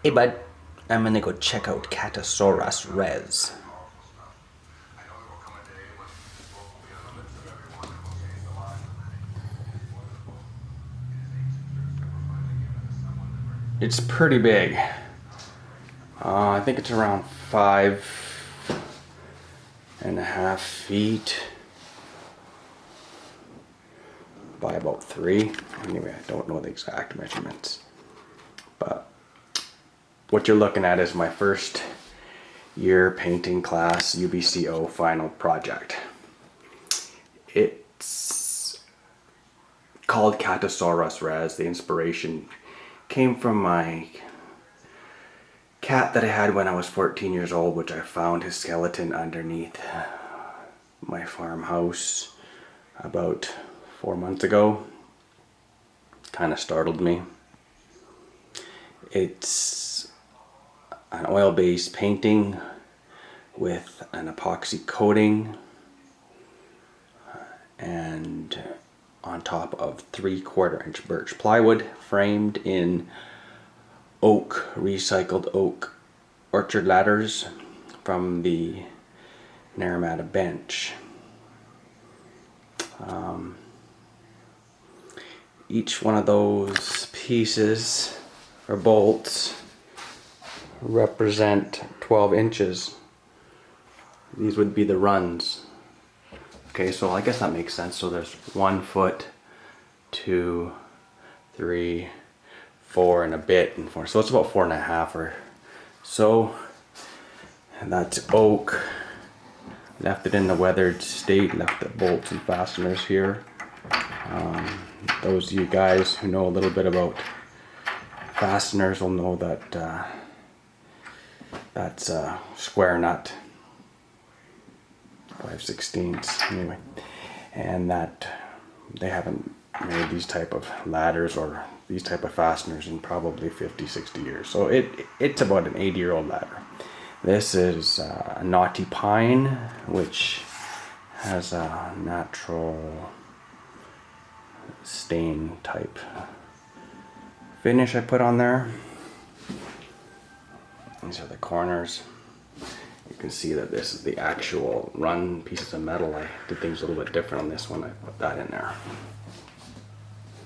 Hey bud, I'm gonna go check out Catosaurousrez. It's pretty big. I think it's around 5.5 feet by about 3. Anyway, I don't know the exact measurements. But what you're looking at is my first year painting class UBCO final project. It's called Catosaurousrez. The inspiration came from my cat that I had when I was 14 years old, which I found his skeleton underneath my farmhouse about 4 months ago. Kind of startled me. It's an oil-based painting with an epoxy coating and on top of 3/4-inch birch plywood framed in recycled oak orchard ladders from the Naramata bench. Each one of those pieces or bolts represent 12 inches. These would be the runs. Okay, so I guess that makes sense. So there's 1 foot, 2, 3, 4 and a bit, and 4. So it's about 4.5 or so. And that's oak. Left it in the weathered state. Left the bolts and fasteners here. Those of you guys who know a little bit about fasteners will know that that's a square nut, 5/16 anyway, and that they haven't made these type of ladders or these type of fasteners in probably 50-60 years. So it's about an 80-year-old ladder. This is a knotty pine, which has a natural stain type finish I put on there. These are the corners. You can see that this is the actual run pieces of metal. I did things a little bit different on this one. I put that in there.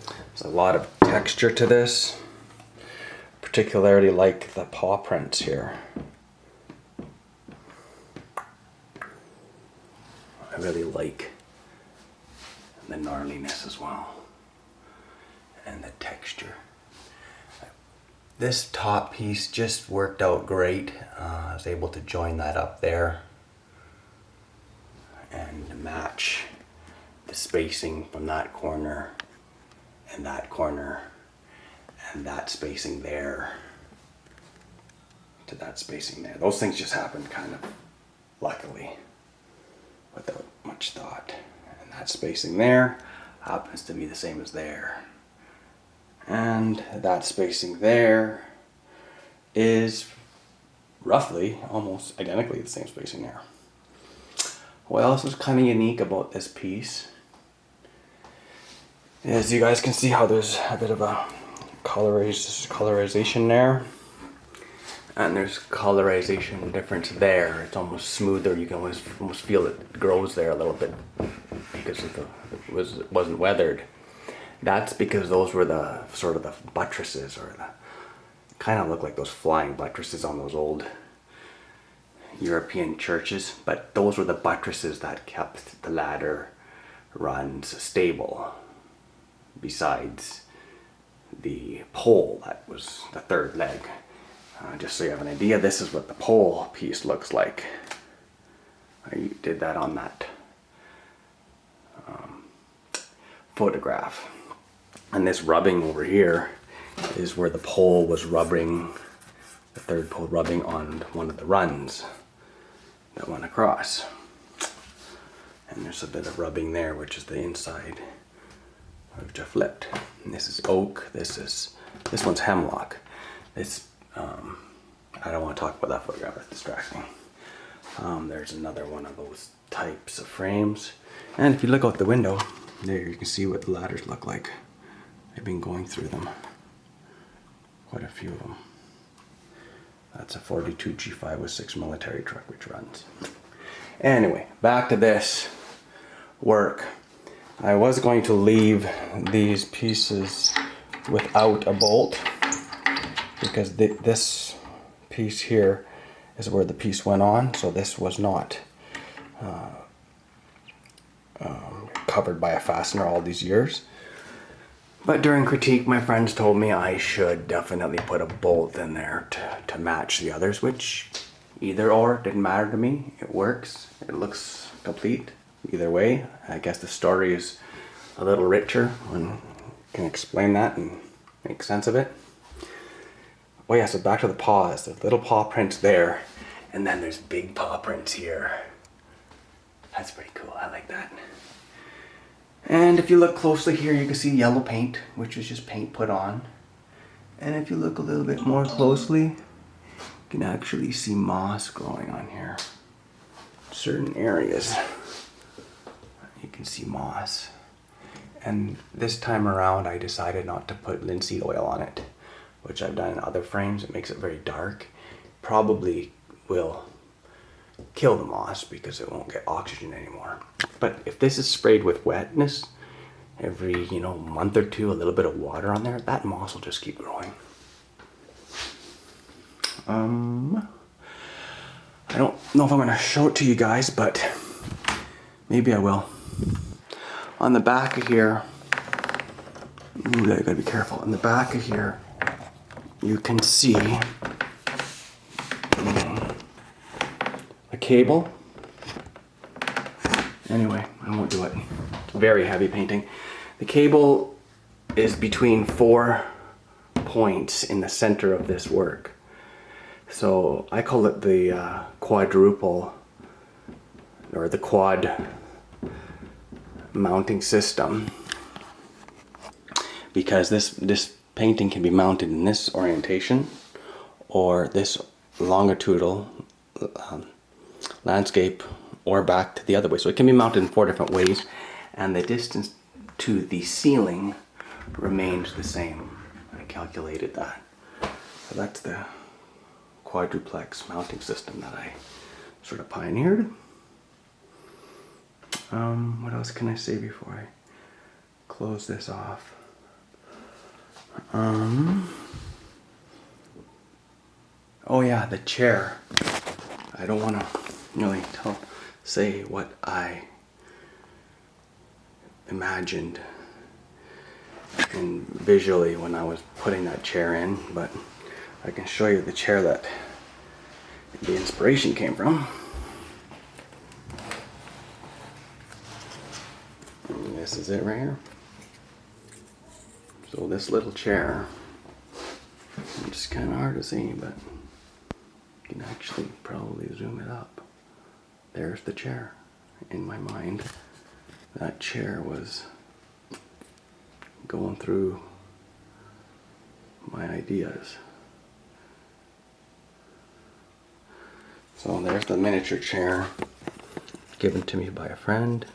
There's a lot of texture to this. Particularly like the paw prints here. I really like the gnarliness as well. And the texture. This top piece just worked out great. I was able to join that up there and match the spacing from that corner and that corner and that spacing there to that spacing there. Those things just happened kind of luckily without much thought. And that spacing there happens to be the same as there. And that spacing there is roughly almost identically the same spacing there. What else is kind of unique about this piece is you guys can see how there's a bit of a colorization there, and there's colorization difference there. It's almost smoother. You can almost feel it grows there a little bit because it wasn't weathered. That's because those were the sort of the buttresses, or the kind of look like those flying buttresses on those old European churches, but those were the buttresses that kept the ladder runs stable, besides the pole that was the third leg. Just so you have an idea, this is what the pole piece looks like. I did that on that photograph. And this rubbing over here is where the pole was rubbing, the third pole rubbing on one of the runs that went across. And there's a bit of rubbing there, which is the inside, which I flipped. And this is oak, this one's hemlock. This, I don't want to talk about that photograph, it's distracting. There's another one of those types of frames. And if you look out the window, there you can see what the ladders look like. I've been going through them, quite a few of them. That's a 42 G5 with 6 military truck which runs. Anyway, back to this work. I was going to leave these pieces without a bolt because this piece here is where the piece went on, so this was not covered by a fastener all these years. But during critique, my friends told me I should definitely put a bolt in there to match the others, which either or didn't matter to me. It works, it looks complete either way. I guess the story is a little richer when you can explain that and make sense of it. Oh yeah, so back to the paws. There's little paw prints there, and then there's big paw prints here. That's pretty cool, I like that. And if you look closely here, you can see yellow paint, which is just paint put on. And if you look a little bit more closely, you can actually see moss growing on here. Certain areas, you can see moss. And this time around, I decided not to put linseed oil on it, which I've done in other frames. It makes it very dark. Probably will kill the moss because it won't get oxygen anymore. But if this is sprayed with wetness, every month or two, a little bit of water on there, that moss will just keep growing. I don't know if I'm gonna show it to you guys, but maybe I will. On the back of here, ooh, I gotta be careful. On the back of here, you can see a cable. Anyway, I won't do it. It's very heavy painting. The cable is between 4 points in the center of this work. So I call it the quadruple, or the quad mounting system, because this painting can be mounted in this orientation or this longitudinal landscape, or back to the other way. So it can be mounted in 4 different ways, and the distance to the ceiling remains the same. I calculated that. So that's the quadruplex mounting system that I sort of pioneered. What else can I say before I close this off? Oh yeah, the chair. I don't want to really say what I imagined and visually when I was putting that chair in, but I can show you the chair that the inspiration came from. And this is it right here. So this little chair, it's kind of hard to see, but you can actually probably zoom it up. There's the chair. In my mind, that chair was going through my ideas. So there's the miniature chair given to me by a friend.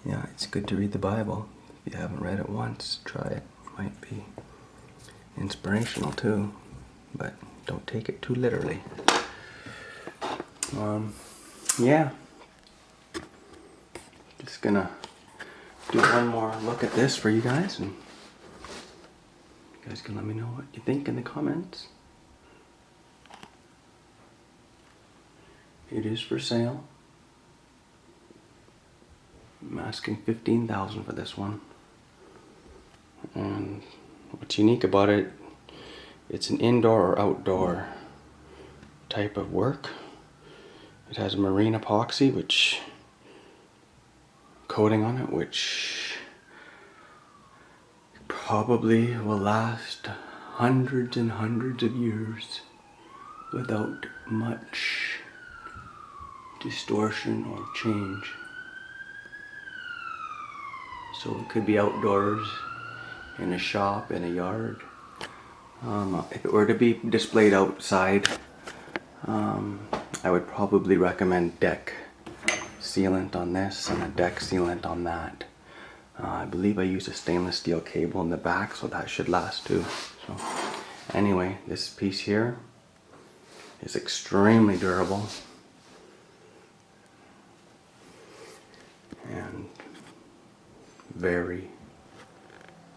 Yeah, it's good to read the Bible. If you haven't read it once, try it. It might be inspirational too, but don't take it too literally. Yeah. Just gonna do one more look at this for you guys, and you guys can let me know what you think in the comments. It is for sale. I'm asking $15,000 for this one. And what's unique about it, it's an indoor or outdoor type of work. It has marine epoxy, which coating on it, which probably will last hundreds and hundreds of years without much distortion or change. So it could be outdoors, in a shop, in a yard. If it were to be displayed outside, I would probably recommend deck sealant on this and a deck sealant on that. I believe I used a stainless steel cable in the back, so that should last too. So anyway, this piece here is extremely durable and very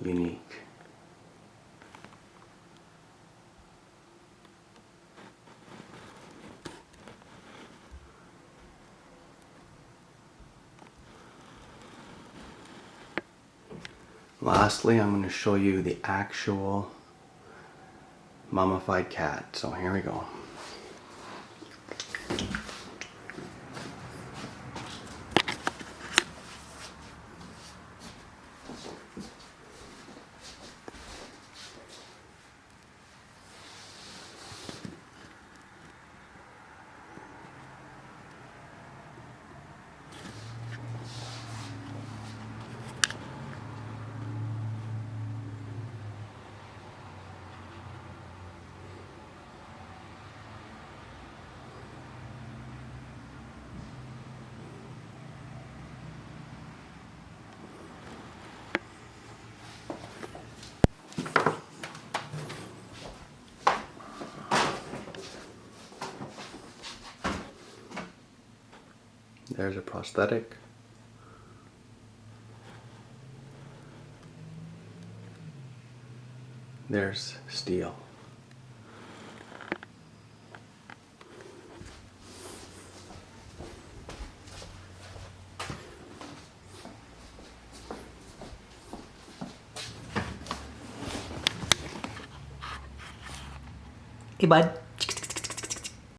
unique. Lastly, I'm going to show you the actual mummified cat. So here we go. There's a prosthetic. There's steel. Hey, bud.